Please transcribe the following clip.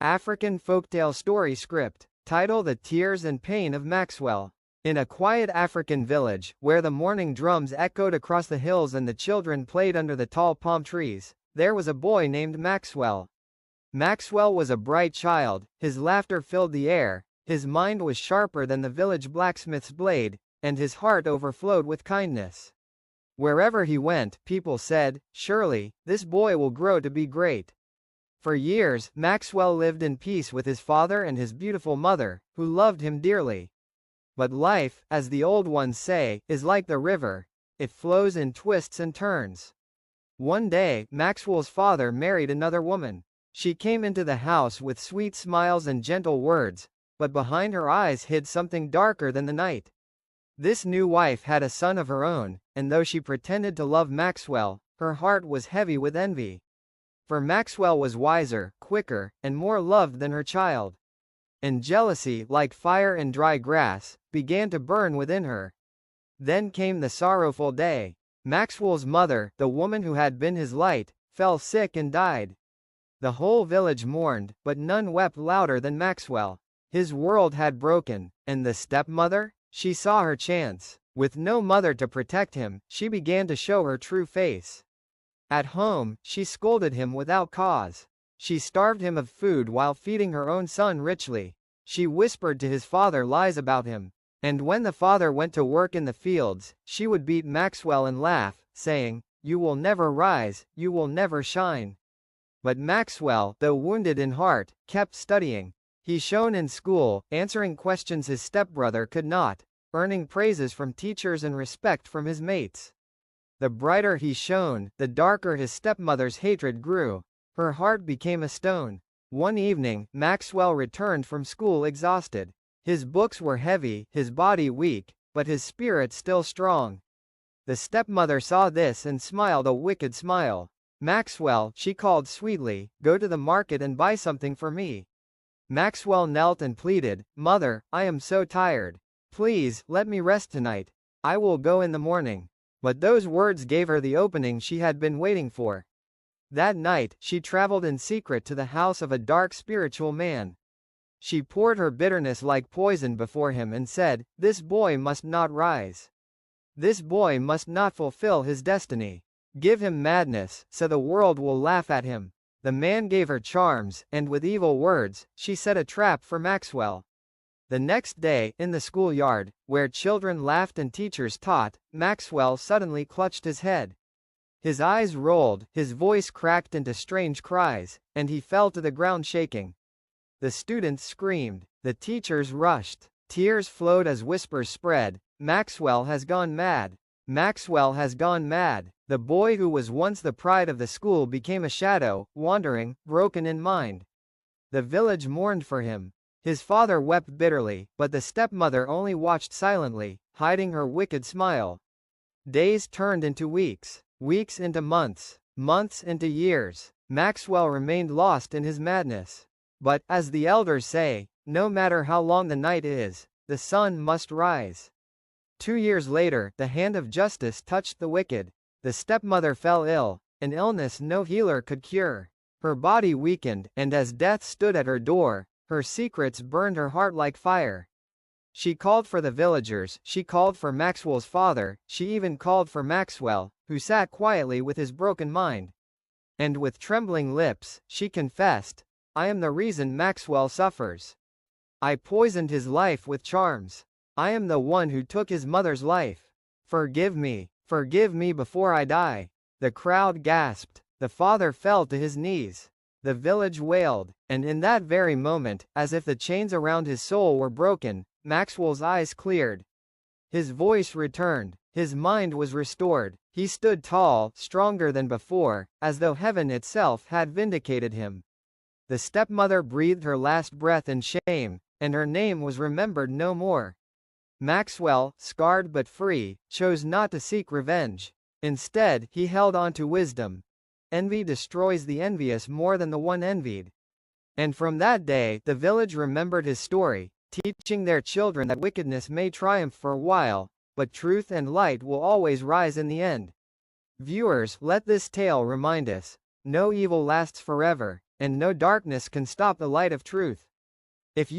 African folktale story script. Title: The Tears and Pain of Maxwell. In a quiet African village, where the morning drums echoed across the hills and the children played under the tall palm trees, there was a boy named Maxwell. Maxwell was a bright child, his laughter filled the air, his mind was sharper than the village blacksmith's blade, and his heart overflowed with kindness. Wherever he went, people said, "Surely, this boy will grow to be great." For years, Maxwell lived in peace with his father and his beautiful mother, who loved him dearly. But life, as the old ones say, is like the river. It flows in twists and turns. One day, Maxwell's father married another woman. She came into the house with sweet smiles and gentle words, but behind her eyes hid something darker than the night. This new wife had a son of her own, and though she pretended to love Maxwell, her heart was heavy with envy. For Maxwell was wiser, quicker, and more loved than her child. And jealousy, like fire in dry grass, began to burn within her. Then came the sorrowful day. Maxwell's mother, the woman who had been his light, fell sick and died. The whole village mourned, but none wept louder than Maxwell. His world had broken, and the stepmother? She saw her chance. With no mother to protect him, she began to show her true face. At home, she scolded him without cause. She starved him of food while feeding her own son richly. She whispered to his father lies about him. And when the father went to work in the fields, she would beat Maxwell and laugh, saying, "You will never rise, you will never shine." But Maxwell, though wounded in heart, kept studying. He shone in school, answering questions his stepbrother could not, earning praises from teachers and respect from his mates. The brighter he shone, the darker his stepmother's hatred grew. Her heart became a stone. One evening, Maxwell returned from school exhausted. His books were heavy, his body weak, but his spirit still strong. The stepmother saw this and smiled a wicked smile. "Maxwell," she called sweetly, "go to the market and buy something for me." Maxwell knelt and pleaded, "Mother, I am so tired. Please, let me rest tonight. I will go in the morning." But those words gave her the opening she had been waiting for. That night, she traveled in secret to the house of a dark spiritual man. She poured her bitterness like poison before him and said, "This boy must not rise. This boy must not fulfill his destiny. Give him madness, so the world will laugh at him." The man gave her charms, and with evil words, she set a trap for Maxwell. The next day, in the schoolyard, where children laughed and teachers taught, Maxwell suddenly clutched his head. His eyes rolled, his voice cracked into strange cries, and he fell to the ground shaking. The students screamed. The teachers rushed. Tears flowed as whispers spread. "Maxwell has gone mad. Maxwell has gone mad." The boy who was once the pride of the school became a shadow, wandering, broken in mind. The village mourned for him. His father wept bitterly, but the stepmother only watched silently, hiding her wicked smile. Days turned into weeks, weeks into months, months into years. Maxwell remained lost in his madness. But, as the elders say, no matter how long the night is, the sun must rise. 2 years later, the hand of justice touched the wicked. The stepmother fell ill, an illness no healer could cure. Her body weakened, and as death stood at her door, her secrets burned her heart like fire. She called for the villagers, she called for Maxwell's father, she even called for Maxwell, who sat quietly with his broken mind. And with trembling lips, she confessed, "I am the reason Maxwell suffers. I poisoned his life with charms. I am the one who took his mother's life. Forgive me before I die." The crowd gasped. The father fell to his knees. The village wailed, and in that very moment, as if the chains around his soul were broken, Maxwell's eyes cleared. His voice returned, his mind was restored. He stood tall, stronger than before, as though heaven itself had vindicated him. The stepmother breathed her last breath in shame, and her name was remembered no more. Maxwell, scarred but free, chose not to seek revenge. Instead, he held on to wisdom. Envy destroys the envious more than the one envied. And from that day, the village remembered his story, teaching their children that wickedness may triumph for a while, but truth and light will always rise in the end. Viewers, let this tale remind us, no evil lasts forever, and no darkness can stop the light of truth.